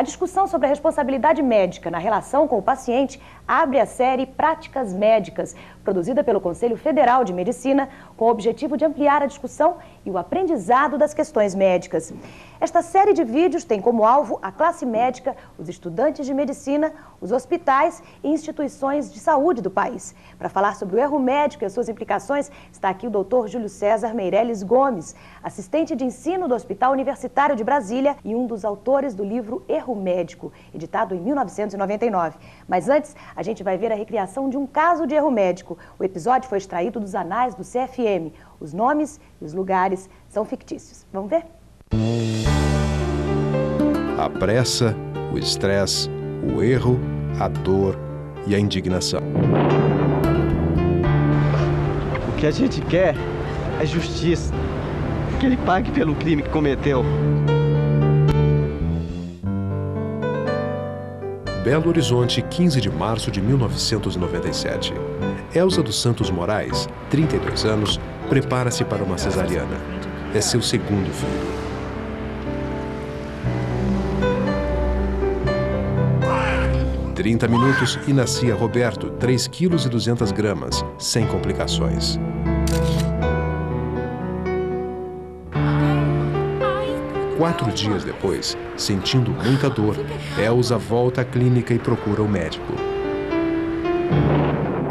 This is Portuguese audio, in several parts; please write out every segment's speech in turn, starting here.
A discussão sobre a responsabilidade médica na relação com o paciente abre a série Práticas Médicas, produzida pelo Conselho Federal de Medicina, com o objetivo de ampliar a discussão e o aprendizado das questões médicas. Esta série de vídeos tem como alvo a classe médica, os estudantes de medicina, os hospitais e instituições de saúde do país. Para falar sobre o erro médico e as suas implicações, está aqui o Dr. Júlio César Meirelles Gomes, assistente de ensino do Hospital Universitário de Brasília e um dos autores do livro Erro Médico, editado em 1999. Mas antes, a gente vai ver a recriação de um caso de erro médico. O episódio foi extraído dos anais do CFM. Os nomes e os lugares são fictícios. Vamos ver? A pressa, o estresse, o erro, a dor e a indignação. O que a gente quer é justiça. Que ele pague pelo crime que cometeu. Belo Horizonte, 15 de março de 1997. Elza dos Santos Moraes, 32 anos, prepara-se para uma cesariana. É seu segundo filho. Em 30 minutos e nascia Roberto, 3,2 kg, sem complicações. Quatro dias depois, sentindo muita dor, Elza volta à clínica e procura o médico.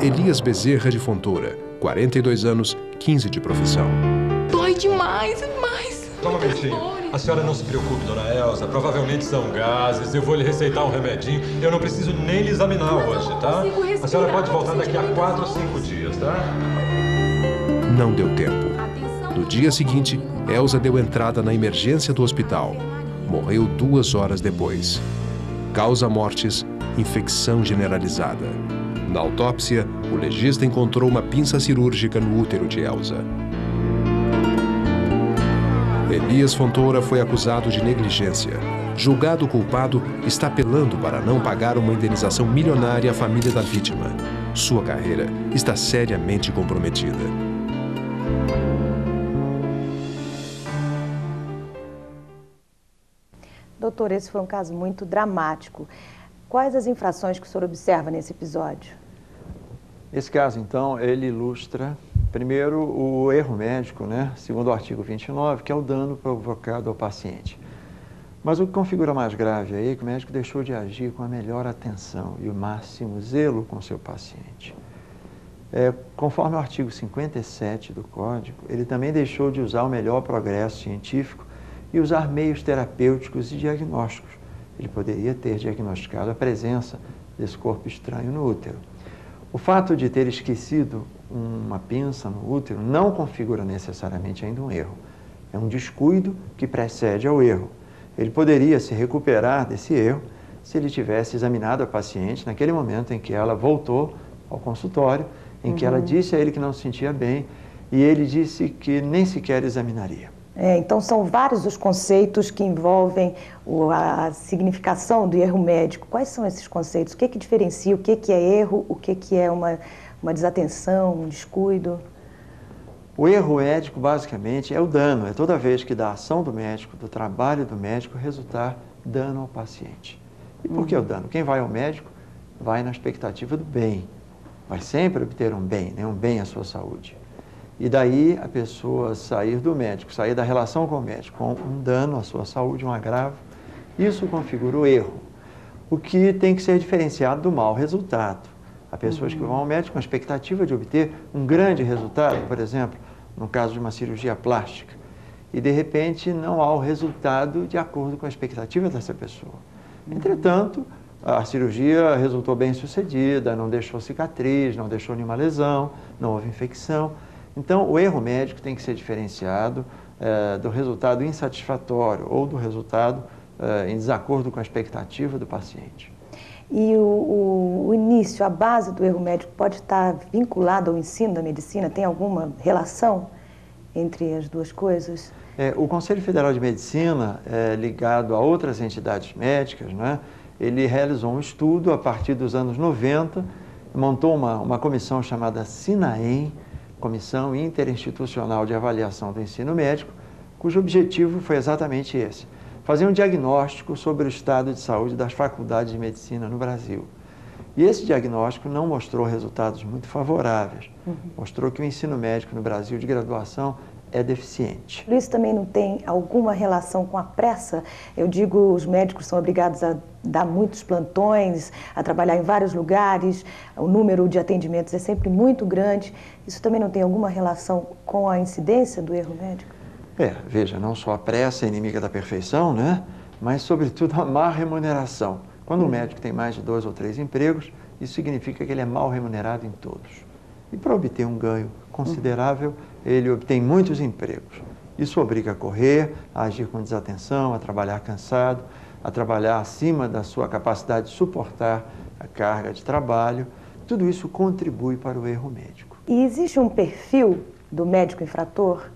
Elias Bezerra de Fontoura, 42 anos, 15 de profissão. Dói demais, demais. Só um momentinho. A senhora não se preocupe, dona Elza. Provavelmente são gases. Eu vou lhe receitar um remedinho. Eu não preciso nem lhe examinar hoje, tá? A senhora pode voltar daqui a 4 ou 5 dias, tá? Não deu tempo. No dia seguinte, Elza deu entrada na emergência do hospital. Morreu 2 horas depois. Causa mortes, infecção generalizada. Na autópsia, o legista encontrou uma pinça cirúrgica no útero de Elza. Elias Fontoura foi acusado de negligência. Julgado culpado, está apelando para não pagar uma indenização milionária à família da vítima. Sua carreira está seriamente comprometida. Doutor, esse foi um caso muito dramático. Quais as infrações que o senhor observa nesse episódio? Esse caso, então, ele ilustra, primeiro, o erro médico, né? Segundo o artigo 29, que é o dano provocado ao paciente. Mas o que configura mais grave aí é que o médico deixou de agir com a melhor atenção e o máximo zelo com o seu paciente. Conforme o artigo 57 do Código, ele também deixou de usar o melhor progresso científico e usar meios terapêuticos e diagnósticos. Ele poderia ter diagnosticado a presença desse corpo estranho no útero. O fato de ter esquecido uma pinça no útero não configura necessariamente ainda um erro. É um descuido que precede ao erro. Ele poderia se recuperar desse erro se ele tivesse examinado a paciente naquele momento em que ela voltou ao consultório, em que ela disse a ele que não se sentia bem e ele disse que nem sequer examinaria. Então, são vários os conceitos que envolvem a significação do erro médico. Quais são esses conceitos? O que diferencia? O que é erro? O que é uma desatenção, um descuido? O erro médico, basicamente, é o dano. É toda vez que da ação do médico, do trabalho do médico, resultar dano ao paciente. E por que o dano? Quem vai ao médico vai na expectativa do bem. Vai sempre obter um bem, né? Um bem à sua saúde. E daí a pessoa sair do médico, sair da relação com o médico com um dano à sua saúde, um agravo, isso configura o erro. O que tem que ser diferenciado do mau resultado. Há pessoas que vão ao médico com a expectativa de obter um grande resultado, por exemplo, no caso de uma cirurgia plástica, e de repente não há o resultado de acordo com a expectativa dessa pessoa. Entretanto, a cirurgia resultou bem sucedida, não deixou cicatriz, não deixou nenhuma lesão, não houve infecção. Então, o erro médico tem que ser diferenciado do resultado insatisfatório ou do resultado em desacordo com a expectativa do paciente. E o início, a base do erro médico pode estar vinculado ao ensino da medicina? Tem alguma relação entre as duas coisas? O Conselho Federal de Medicina, ligado a outras entidades médicas, né, ele realizou um estudo a partir dos anos 90, montou uma comissão chamada SINAEM, Comissão Interinstitucional de Avaliação do Ensino Médico, cujo objetivo foi exatamente esse: fazer um diagnóstico sobre o estado de saúde das faculdades de medicina no Brasil. E esse diagnóstico não mostrou resultados muito favoráveis. Mostrou que o ensino médico no Brasil de graduação é deficiente. Isso também não tem alguma relação com a pressa? Eu digo, os médicos são obrigados a dar muitos plantões, a trabalhar em vários lugares, o número de atendimentos é sempre muito grande. Isso também não tem alguma relação com a incidência do erro médico? Veja, não só a pressa é inimiga da perfeição, né? Mas, sobretudo, a má remuneração. Quando o médico tem mais de 2 ou 3 empregos, isso significa que ele é mal remunerado em todos. E para obter um ganho considerável, ele obtém muitos empregos. Isso obriga a correr, a agir com desatenção, a trabalhar cansado, a trabalhar acima da sua capacidade de suportar a carga de trabalho. Tudo isso contribui para o erro médico. E existe um perfil do médico infrator?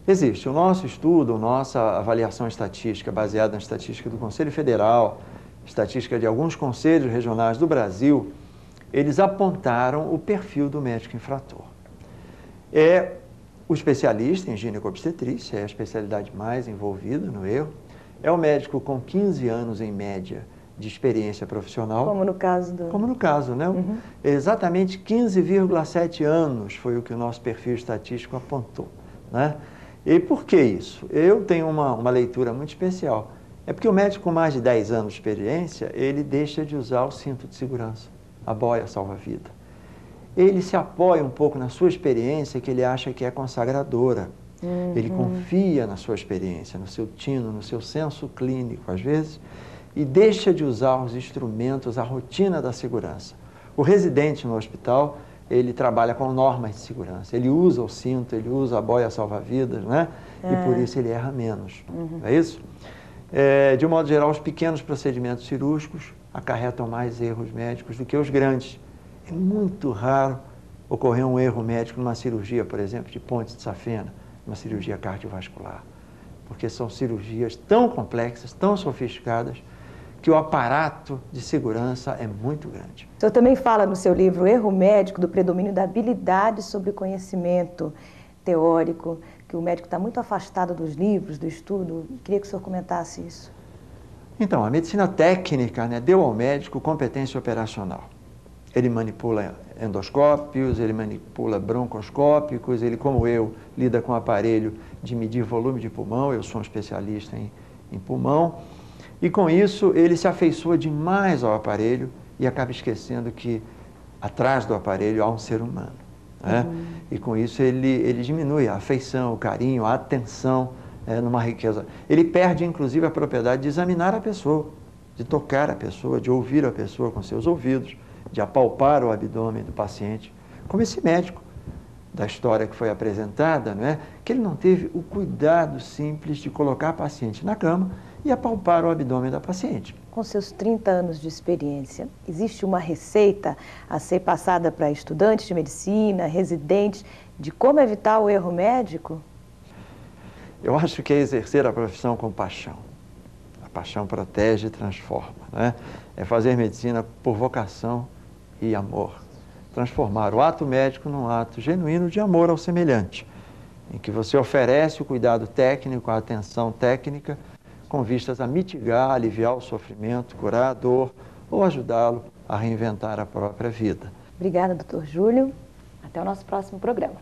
Existe. O nosso estudo, nossa avaliação estatística, baseada na estatística do Conselho Federal, estatística de alguns conselhos regionais do Brasil, eles apontaram o perfil do médico infrator. É o especialista em gineco-obstetrícia, é a especialidade mais envolvida no erro, é o médico com 15 anos em média de experiência profissional. Como no caso do... Como no caso, né? Exatamente 15,7 anos foi o que o nosso perfil estatístico apontou, né? E por que isso? Eu tenho uma leitura muito especial. É porque o médico com mais de 10 anos de experiência, ele deixa de usar o cinto de segurança, a boia salva-vida. Ele se apoia um pouco na sua experiência, que ele acha que é consagradora. Ele confia na sua experiência, no seu tino, no seu senso clínico, às vezes, e deixa de usar os instrumentos, a rotina da segurança. O residente no hospital, ele trabalha com normas de segurança. Ele usa o cinto, ele usa a boia salva-vidas, né? E por isso ele erra menos. Não é isso? De um modo geral, os pequenos procedimentos cirúrgicos acarretam mais erros médicos do que os grandes. É muito raro ocorrer um erro médico numa cirurgia, por exemplo, de ponte de safena, uma cirurgia cardiovascular, porque são cirurgias tão complexas, tão sofisticadas, que o aparato de segurança é muito grande. O senhor também fala no seu livro, o erro médico, do predomínio da habilidade sobre o conhecimento teórico, que o médico está muito afastado dos livros, do estudo. Queria que o senhor comentasse isso. Então, a medicina técnica, né, deu ao médico competência operacional. Ele manipula endoscópios, ele manipula broncoscópicos, ele, como eu, lida com o aparelho de medir volume de pulmão, eu sou um especialista em pulmão, e com isso ele se afeiçoa demais ao aparelho e acaba esquecendo que atrás do aparelho há um ser humano, né? E com isso ele diminui a afeição, o carinho, a atenção numa riqueza. Ele perde inclusive a propriedade de examinar a pessoa, de tocar a pessoa, de ouvir a pessoa com seus ouvidos, de apalpar o abdômen do paciente, como esse médico da história que foi apresentada, não é? Que ele não teve o cuidado simples de colocar a paciente na cama e apalpar o abdômen da paciente. Com seus 30 anos de experiência, existe uma receita a ser passada para estudantes de medicina, residentes, de como evitar o erro médico? Eu acho que é exercer a profissão com paixão. A paixão protege e transforma, né? É fazer medicina por vocação e amor. Transformar o ato médico num ato genuíno de amor ao semelhante, em que você oferece o cuidado técnico, a atenção técnica, com vistas a mitigar, aliviar o sofrimento, curar a dor ou ajudá-lo a reinventar a própria vida. Obrigada, Dr. Júlio. Até o nosso próximo programa.